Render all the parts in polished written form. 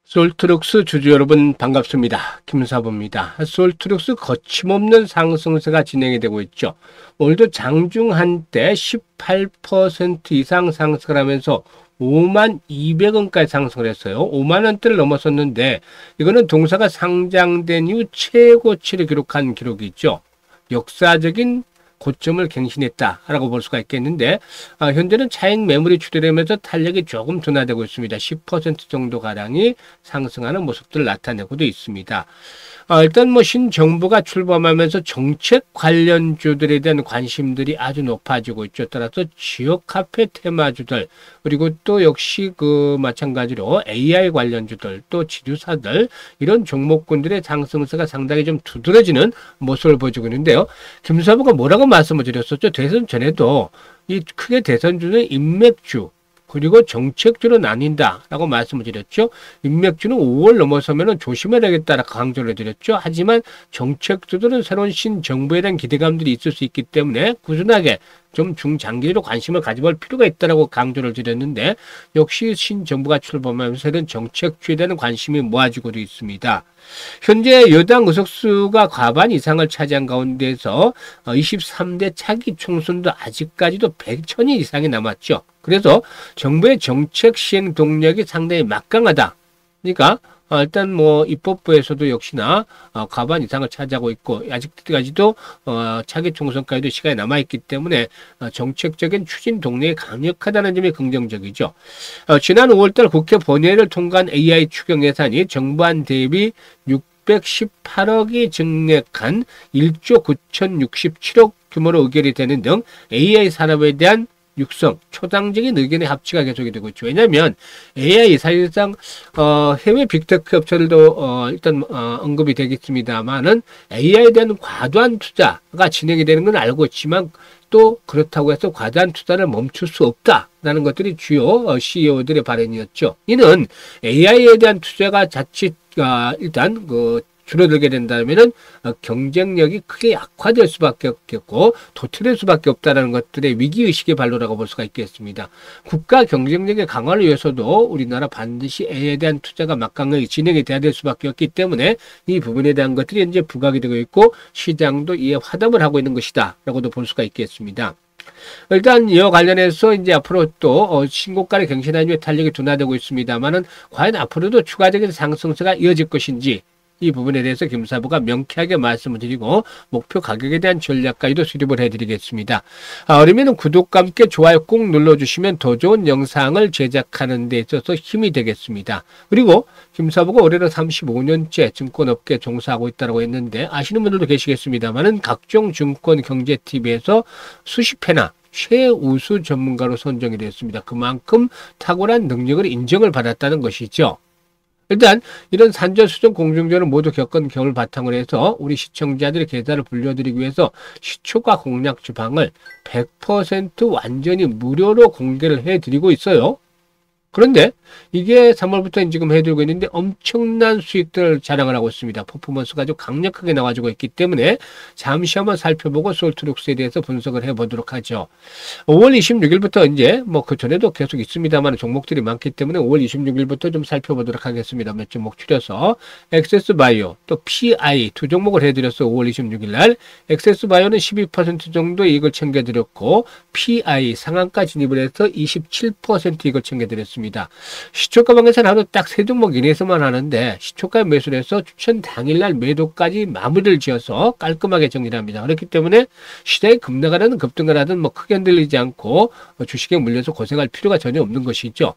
솔트룩스 주주 여러분 반갑습니다. 김사부입니다. 솔트룩스 거침없는 상승세가 진행이 되고 있죠. 오늘도 장중 한때 18% 이상 상승을 하면서 5만 200원까지 상승을 했어요. 5만 원대를 넘어섰는데 이거는 동사가 상장된 이후 최고치를 기록한 기록이 있죠. 역사적인 고점을 갱신했다라고 볼 수가 있겠는데 현재는 차익 매물이 추대되면서 탄력이 조금 둔화되고 있습니다. 10% 정도 가량이 상승하는 모습들을 나타내고도 있습니다. 일단 신정부가 출범하면서 정책 관련주들에 대한 관심들이 아주 높아지고 있죠. 따라서 지역 카페 테마주들 그리고 또 역시 마찬가지로 AI 관련주들 또 지주사들 이런 종목군들의 상승세가 상당히 좀 두드러지는 모습을 보여주고 있는데요. 김사부가 뭐라고 말씀을 드렸었죠. 대선 전에도 이 크게 대선주는 인맥주 그리고 정책주로 나뉜다라고 말씀을 드렸죠. 인맥주는 5월 넘어서면 조심해야겠다라고 강조를 해드렸죠. 하지만 정책주들은 새로운 신정부에 대한 기대감들이 있을 수 있기 때문에 꾸준하게 좀 중장기로 관심을 가져볼 필요가 있다라고 강조를 드렸는데 역시 신정부가 출범하면서 새로운 정책주에 대한 관심이 모아지고도 있습니다. 현재 여당 의석수가 과반 이상을 차지한 가운데서 23대 차기 총선도 아직까지도 100천 이상이 남았죠. 그래서 정부의 정책 시행 동력이 상당히 막강하다. 그러니까 일단 입법부에서도 역시나 과반 이상을 차지하고 있고 아직까지도 차기 총선까지도 시간이 남아있기 때문에 정책적인 추진 동력이 강력하다는 점이 긍정적이죠. 지난 5월달 국회 본회의를 통과한 AI 추경 예산이 정부안 대비 618억이 증액한 1조 9,067억 규모로 의결이 되는 등 AI 산업에 대한 육성, 초당적인 의견의 합치가 계속이 되고 있죠. 왜냐하면 AI 사실상 해외 빅테크 업체들도 일단 언급이 되겠습니다만은 AI에 대한 과도한 투자가 진행이 되는 건 알고 있지만 또 그렇다고 해서 과도한 투자를 멈출 수 없다라는 것들이 주요 CEO들의 발언이었죠. 이는 AI에 대한 투자가 자칫 일단 줄어들게 된다면은 경쟁력이 크게 약화될 수밖에 없겠고 도태될 수밖에 없다는 것들의 위기의식의 발로라고 볼 수가 있겠습니다. 국가 경쟁력의 강화를 위해서도 우리나라 반드시 A에 대한 투자가 막강하게 진행이 돼야 될 수밖에 없기 때문에 이 부분에 대한 것들이 현재 부각이 되고 있고 시장도 이에 화답을 하고 있는 것이다 라고도 볼 수가 있겠습니다. 일단 이와 관련해서 이제 앞으로 또 신고가를 갱신한 이후에 탄력이 둔화되고 있습니다만은 과연 앞으로도 추가적인 상승세가 이어질 것인지 이 부분에 대해서 김사부가 명쾌하게 말씀을 드리고 목표 가격에 대한 전략까지도 수립을 해드리겠습니다. 어려면 구독과 함께 좋아요 꼭 눌러주시면 더 좋은 영상을 제작하는 데 있어서 힘이 되겠습니다. 그리고 김사부가 올해로 35년째 증권업계에 종사하고 있다고 했는데 아시는 분들도 계시겠습니다만은 각종 증권 경제 TV에서 수십 회나 최우수 전문가로 선정이 되었습니다. 그만큼 탁월한 능력을 인정을 받았다는 것이죠. 일단 이런 산전수전 공중전을 모두 겪은 경험을 바탕으로 해서 우리 시청자들의 계좌를 불려드리기 위해서 시초가 공략 주방을 100% 완전히 무료로 공개를 해드리고 있어요. 그런데 이게 3월부터 지금 해드리고 있는데 엄청난 수익들을 자랑을 하고 있습니다. 퍼포먼스가 아주 강력하게 나와주고 있기 때문에 잠시 한번 살펴보고 솔트룩스에 대해서 분석을 해보도록 하죠. 5월 26일부터 이제 그 전에도 계속 있습니다만 종목들이 많기 때문에 5월 26일부터 좀 살펴보도록 하겠습니다. 몇 종목 추려서 액세스바이오 또 PI 두 종목을 해드렸어요. 5월 26일 날 액세스바이오는 12% 정도 이익을 챙겨드렸고 PI 상한가 진입을 해서 27% 이익을 챙겨드렸습니다. 시초가 방에서는 하루 딱 세 종목 이내에서만 하는데 시초가 매수를 해서 추천 당일날 매도까지 마무리를 지어서 깔끔하게 정리를 합니다. 그렇기 때문에 시장이 급락하든 급등하든 크게 흔들리지 않고 주식에 물려서 고생할 필요가 전혀 없는 것이죠.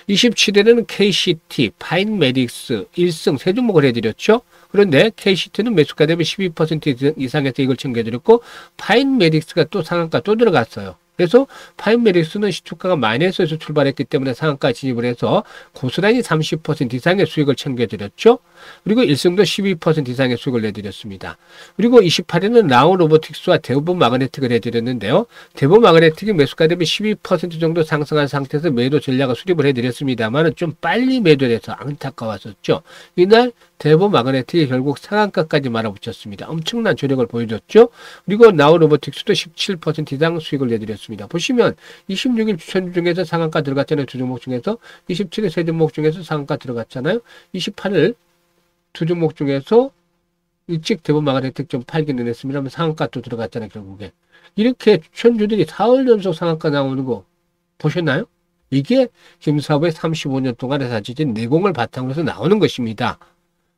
27일에는 KCT, 파인메딕스, 일승 세 종목을 해드렸죠. 그런데 KCT는 매수가 되면 12% 이상에서 이걸 챙겨드렸고 파인메딕스가 또 상한가 또 들어갔어요. 그래서 파인메딕스는 시초가가 마이너스에서 출발했기 때문에 상한가 진입을 해서 고스란히 30% 이상의 수익을 챙겨드렸죠. 그리고 일승도 12% 이상의 수익을 내드렸습니다. 그리고 28일은 라온로보틱스와 대우본 마그네틱을 해드렸는데요. 대우본 마그네틱이 매수가 되면 12% 정도 상승한 상태에서 매도 전략을 수립을 해드렸습니다만 좀 빨리 매도를 해서 안타까웠었죠. 이날 대우본 마그네틱이 결국 상한가까지 말아붙였습니다. 엄청난 조력을 보여줬죠. 그리고 라온로보틱스도 17% 이상 수익을 내드렸습니다. 되겠습니다. 보시면 26일 추천 중에서 상한가 들어갔잖아요. 두 종목 중에서 27일 세 종목 중에서 상한가 들어갔잖아요. 28일 두 종목 중에서 일찍 대본 마감 혜택 좀 팔기는 했습니다만 상한가 또 들어갔잖아요. 결국에 이렇게 추천주들이 사흘 연속 상한가 나오는 거 보셨나요? 이게 김사부의 35년 동안에 다져진 내공을 바탕으로 해서 나오는 것입니다.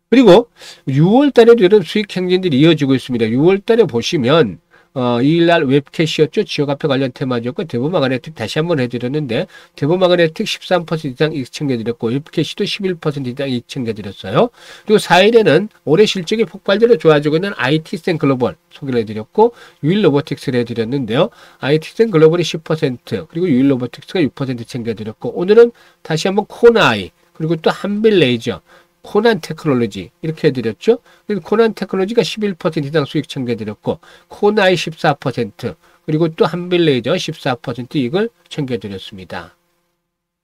그리고 6월 달에도 이런 수익 행진들이 이어지고 있습니다. 6월 달에 보시면 2일날 웹캐시였죠. 지역화폐 관련 테마였고 대부마감 혜택 다시 한번 해드렸는데 대부마감 혜택 13% 이상 이익 챙겨드렸고 웹캐시도 11% 이상 이익 챙겨드렸어요. 그리고 4일에는 올해 실적이 폭발적으로 좋아지고 있는 IT센 글로벌 소개를 해드렸고 유일 로보틱스를 해드렸는데요. IT센 글로벌이 10% 그리고 유일 로보틱스가 6% 챙겨드렸고 오늘은 다시 한번 코나이 그리고 또 한빌레이저 코난 테크놀로지 이렇게 해드렸죠. 코난 테크놀로지가 11% 이상 수익 챙겨드렸고 코나이 14% 그리고 또 한빌레이저 14% 이익을 챙겨드렸습니다.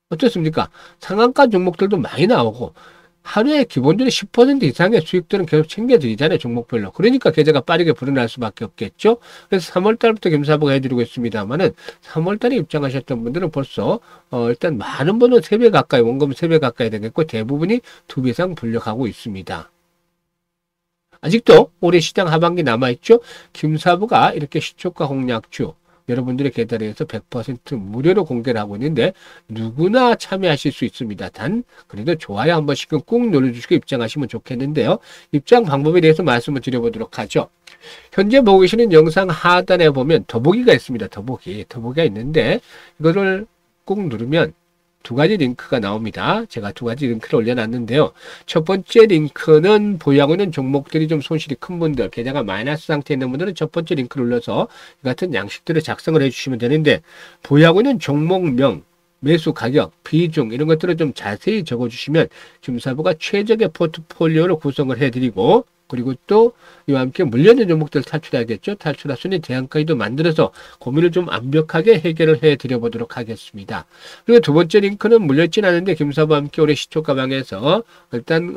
어떻습니까? 상한가 종목들도 많이 나오고 하루에 기본적으로 10% 이상의 수익들은 계속 챙겨드리잖아요. 종목별로. 그러니까 계좌가 빠르게 불어날 수밖에 없겠죠. 그래서 3월달부터 김사부가 해드리고 있습니다만은 3월달에 입장하셨던 분들은 벌써 일단 많은 분은 3배 가까이 원금 3배 가까이 되겠고 대부분이 2배 이상 불려가고 있습니다. 아직도 올해 시장 하반기 남아있죠. 김사부가 이렇게 시초가 공략주 여러분들의 계좌에서 100% 무료로 공개를 하고 있는데 누구나 참여하실 수 있습니다. 단 그래도 좋아요 한 번씩은 꾹 눌러주시고 입장하시면 좋겠는데요. 입장 방법에 대해서 말씀을 드려보도록 하죠. 현재 보고 계시는 영상 하단에 보면 더보기가 있습니다. 더보기가 있는데 이거를 꾹 누르면 두 가지 링크가 나옵니다. 제가 두 가지 링크를 올려놨는데요. 첫 번째 링크는 보유하고 있는 종목들이 좀 손실이 큰 분들, 계좌가 마이너스 상태에 있는 분들은 첫 번째 링크를 눌러서 이 같은 양식들을 작성을 해주시면 되는데 보유하고 있는 종목명, 매수 가격, 비중 이런 것들을 좀 자세히 적어주시면 김사부가 최적의 포트폴리오를 구성을 해드리고 그리고 또 이와 함께 물려있는 종목들을 탈출해야겠죠. 탈출할 수 있는 대안까지도 만들어서 고민을 좀 완벽하게 해결을 해드려 보도록 하겠습니다. 그리고 두 번째 링크는 물려있진 않은데 김사부와 함께 올해 시초가 방에서 일단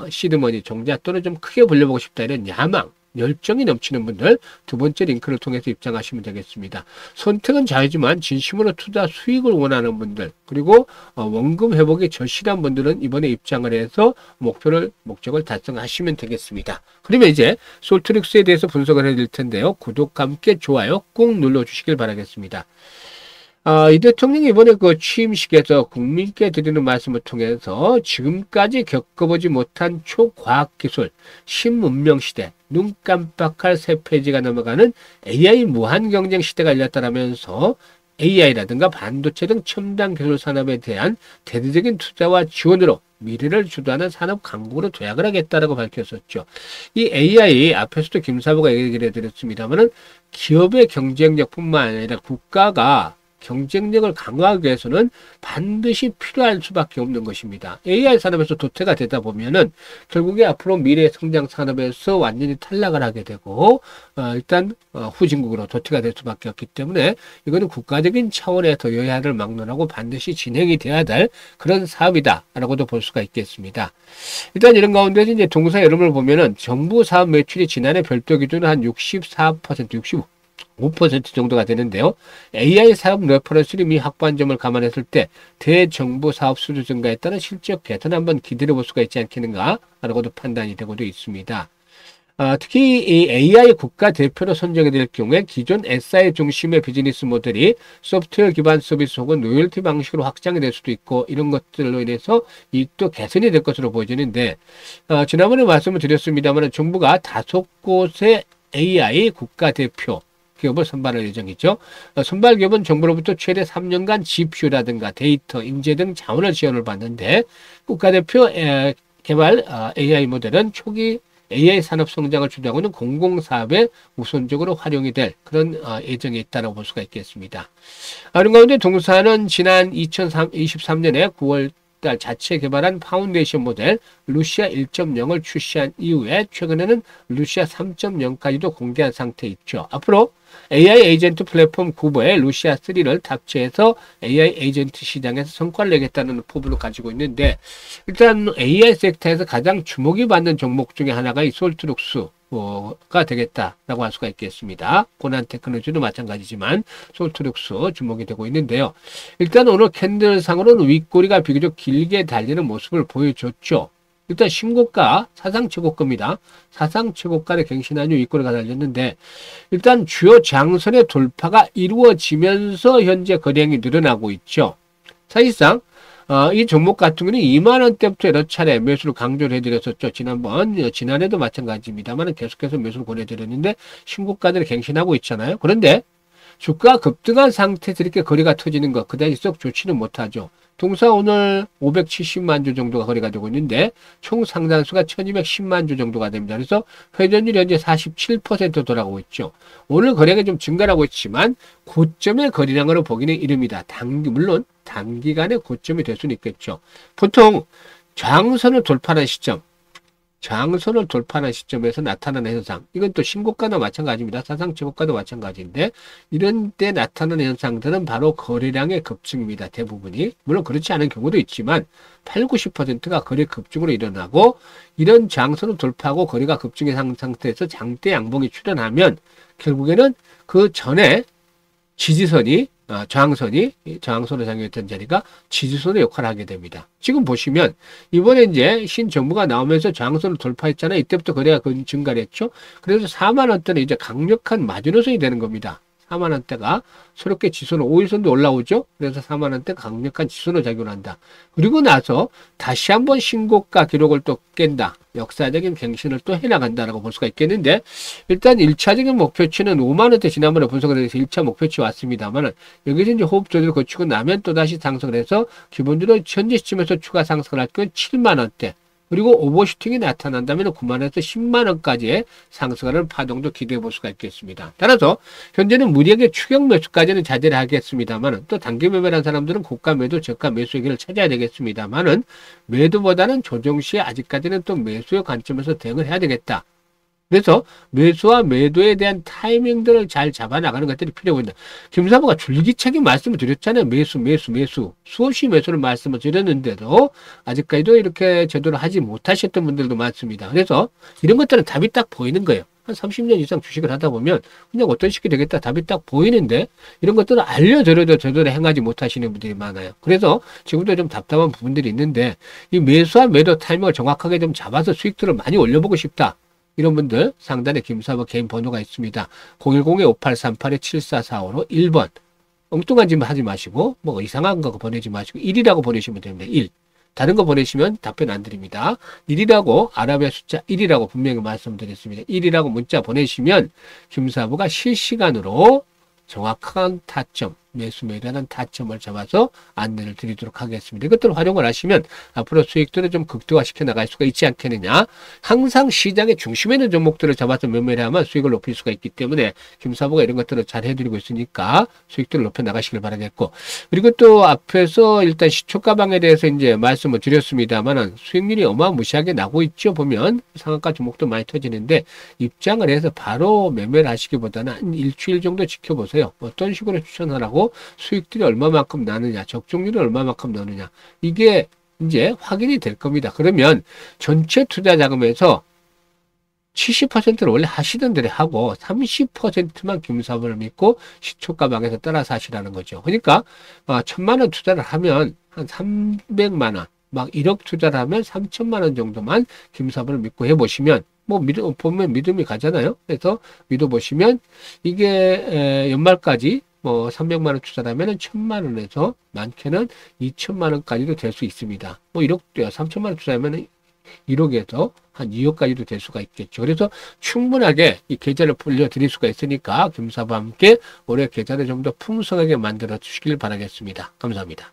시드머니 종자 또는 좀 크게 불려보고 싶다 이런 야망 열정이 넘치는 분들 두 번째 링크를 통해서 입장하시면 되겠습니다. 선택은 자유지만 진심으로 투자 수익을 원하는 분들 그리고 원금 회복이 절실한 분들은 이번에 입장을 해서 목적을 달성하시면 되겠습니다. 그러면 이제 솔트릭스에 대해서 분석을 해드릴 텐데요. 구독과 함께 좋아요 꾹 눌러주시길 바라겠습니다. 이 대통령이 이번에 그 취임식에서 국민께 드리는 말씀을 통해서 지금까지 겪어보지 못한 초과학기술, 신문명시대, 눈 깜빡할 새 페이지가 넘어가는 AI 무한경쟁 시대가 열렸다라면서 AI라든가 반도체 등 첨단 기술 산업에 대한 대대적인 투자와 지원으로 미래를 주도하는 산업 강국으로 도약을 하겠다라고 밝혔었죠. 이 AI 앞에서도 김사부가 얘기를 해드렸습니다만은 기업의 경쟁력뿐만 아니라 국가가 경쟁력을 강화하기 위해서는 반드시 필요할 수밖에 없는 것입니다. AI 산업에서 도태가 되다 보면은 결국에 앞으로 미래 성장 산업에서 완전히 탈락을 하게 되고 일단 후진국으로 도태가 될 수밖에 없기 때문에 이거는 국가적인 차원에서 여야를 막론하고 반드시 진행이 돼야 될 그런 사업이다라고도 볼 수가 있겠습니다. 일단 이런 가운데서 이제 동사 여름을 보면은 정부 사업 매출이 지난해 별도 기준으로 한 64%, 5% 정도가 되는데요. AI 사업 레퍼런스를 이미 확보한 점을 감안했을 때 대정부 사업 수주 증가에 따른 실적 개선 한번 기다려 볼 수가 있지 않겠는가 라고도 판단이 되고도 있습니다. 특히 이 AI 국가 대표로 선정이 될 경우에 기존 SI 중심의 비즈니스 모델이 소프트웨어 기반 서비스 혹은 로열티 방식으로 확장이 될 수도 있고 이런 것들로 인해서 이익도 개선이 될 것으로 보여지는데 지난번에 말씀을 드렸습니다만 정부가 5곳의 AI 국가 대표 기업을 선발할 예정이죠. 선발 기업은 정부로부터 최대 3년간 GPU라든가 데이터, 인재 등 자원을 지원을 받는데 국가대표 개발 AI 모델은 초기 AI 산업 성장을 주도하고 있는 공공사업에 우선적으로 활용이 될 그런 예정이 있다고 볼 수가 있겠습니다. 이런 가운데 동사는 지난 2023년에 9월 달 자체 개발한 파운데이션 모델 루시아 1.0을 출시한 이후에 최근에는 루시아 3.0까지도 공개한 상태에 있죠. 앞으로 AI 에이전트 플랫폼 구보에 루시아 3를 탑재해서 AI 에이전트 시장에서 성과를 내겠다는 포부를 가지고 있는데 일단 AI 섹터에서 가장 주목이 받는 종목 중에 하나가 이 솔트룩스 가 되겠다라고 할 수가 있겠습니다. 고난 테크놀로지도 마찬가지지만 솔트룩스 주목이 되고 있는데요. 일단 오늘 캔들상으로는 윗꼬리가 비교적 길게 달리는 모습을 보여줬죠. 일단 신고가 사상 최고가입니다. 사상 최고가를 갱신한 후 윗꼬리가 달렸는데 일단 주요 장선의 돌파가 이루어지면서 현재 거래량이 늘어나고 있죠. 사실상 이 종목 같은 경우는 2만원대부터 여러 차례 매수를 강조를 해드렸었죠. 지난해도 마찬가지입니다만 계속해서 매수를 권해드렸는데 신고가들을 갱신하고 있잖아요. 그런데 주가 급등한 상태에서 이렇게 거래가 터지는 것 그다지 썩 좋지는 못하죠. 동사 오늘 570만 주 정도가 거래가 되고 있는데 총 상단수가 1210만 주 정도가 됩니다. 그래서 회전율이 현재 47% 돌아가고 있죠. 오늘 거래가 좀 증가하고 있지만 고점의 거래량으로 보기는 이릅니다. 물론 단기간에 고점이 될 수는 있겠죠. 보통 저항선을 돌파하는 시점, 저항선을 돌파하는 시점에서 나타나는 현상, 이건 또 신고가도 마찬가지입니다. 사상 최고가도 마찬가지인데 이런 때 나타나는 현상들은 바로 거래량의 급증입니다. 대부분이. 물론 그렇지 않은 경우도 있지만 8, 90%가 거래 급증으로 일어나고 이런 저항선을 돌파하고 거래가 급증의 상태에서 장대 양봉이 출현하면 결국에는 그 전에 지지선이 저항선으로 작용했던 자리가 지지선의 역할을 하게 됩니다. 지금 보시면 이번에 이제 신정부가 나오면서 저항선을 돌파했잖아요. 이때부터 거래가 증가를 했죠. 그래서 4만원대는 이제 강력한 마지노선이 되는 겁니다. 4만원대가 새롭게 지수는 5일선도 올라오죠. 그래서 4만원대 강력한 지수로 작용한다. 그리고 나서 다시 한번 신고가 기록을 또 깬다. 역사적인 갱신을 또 해나간다라고 볼 수가 있겠는데 일단 1차적인 목표치는 5만원대 지난번에 분석을 해서 1차 목표치 왔습니다만 여기서 이제 호흡 조절을 거치고 나면 또다시 상승을 해서 기본적으로 현재 시점에서 추가 상승을 할 경우 7만원대 그리고 오버슈팅이 나타난다면 9만원에서 10만원까지의 상승하는 파동도 기대해 볼 수가 있겠습니다. 따라서 현재는 무리하게 추격 매수까지는 자제를 하겠습니다만 또 단기 매매한 사람들은 고가 매도, 저가 매수의 길을 찾아야 되겠습니다만 매도보다는 조정 시에 아직까지는 또 매수의 관점에서 대응을 해야 되겠다. 그래서 매수와 매도에 대한 타이밍들을 잘 잡아나가는 것들이 필요합니다. 김사부가 줄기차게 말씀을 드렸잖아요. 매수. 수없이 매수를 말씀을 드렸는데도 아직까지도 이렇게 제대로 하지 못하셨던 분들도 많습니다. 그래서 이런 것들은 답이 딱 보이는 거예요. 한 30년 이상 주식을 하다 보면 그냥 어떤 식이 되겠다 답이 딱 보이는데 이런 것들을 알려드려도 제대로 행하지 못하시는 분들이 많아요. 그래서 지금도 좀 답답한 부분들이 있는데 이 매수와 매도 타이밍을 정확하게 좀 잡아서 수익들을 많이 올려보고 싶다. 이런 분들 상단에 김사부 개인 번호가 있습니다. 010-5838-7445로 1번. 엉뚱한 짓 하지 마시고 뭐 이상한 거 보내지 마시고 1이라고 보내시면 됩니다. 1. 다른 거 보내시면 답변 안 드립니다. 1이라고 아랍의 숫자 1이라고 분명히 말씀드렸습니다. 1이라고 문자 보내시면 김사부가 실시간으로 정확한 타점, 매수 매도하는 타점을 잡아서 안내를 드리도록 하겠습니다. 이것들을 활용을 하시면 앞으로 수익들을 좀 극대화시켜 나갈 수가 있지 않겠느냐. 항상 시장의 중심에 있는 종목들을 잡아서 매매를 하면 수익을 높일 수가 있기 때문에 김사부가 이런 것들을 잘 해드리고 있으니까 수익들을 높여 나가시길 바라겠고 그리고 또 앞에서 일단 시초가방에 대해서 이제 말씀을 드렸습니다만 수익률이 어마무시하게 나고 있죠. 보면 상한가 종목도 많이 터지는데 입장을 해서 바로 매매를 하시기보다는 한 일주일 정도 지켜보세요. 어떤 식으로 추천하라고 수익들이 얼마만큼 나느냐, 적중률이 얼마만큼 나느냐 이게 이제 확인이 될 겁니다. 그러면 전체 투자 자금에서 70%를 원래 하시던 대로 하고 30%만 김사부를 믿고 시초가방에서 따라서 하시라는 거죠. 그러니까 1,000만 원 투자를 하면 한 300만 원, 막 1억 투자를 하면 3천만 원 정도만 김사부를 믿고 해보시면 보면 믿음이 가잖아요. 그래서 믿어보시면 이게 연말까지 300만 원 투자하면 1,000만 원에서 많게는 2천만 원까지도 될 수 있습니다. 1억, 3천만 원 투자하면 1억에서 한 2억까지도 될 수가 있겠죠. 그래서 충분하게 이 계좌를 불려드릴 수가 있으니까 김사부와 함께 올해 계좌를 좀 더 풍성하게 만들어 주시길 바라겠습니다. 감사합니다.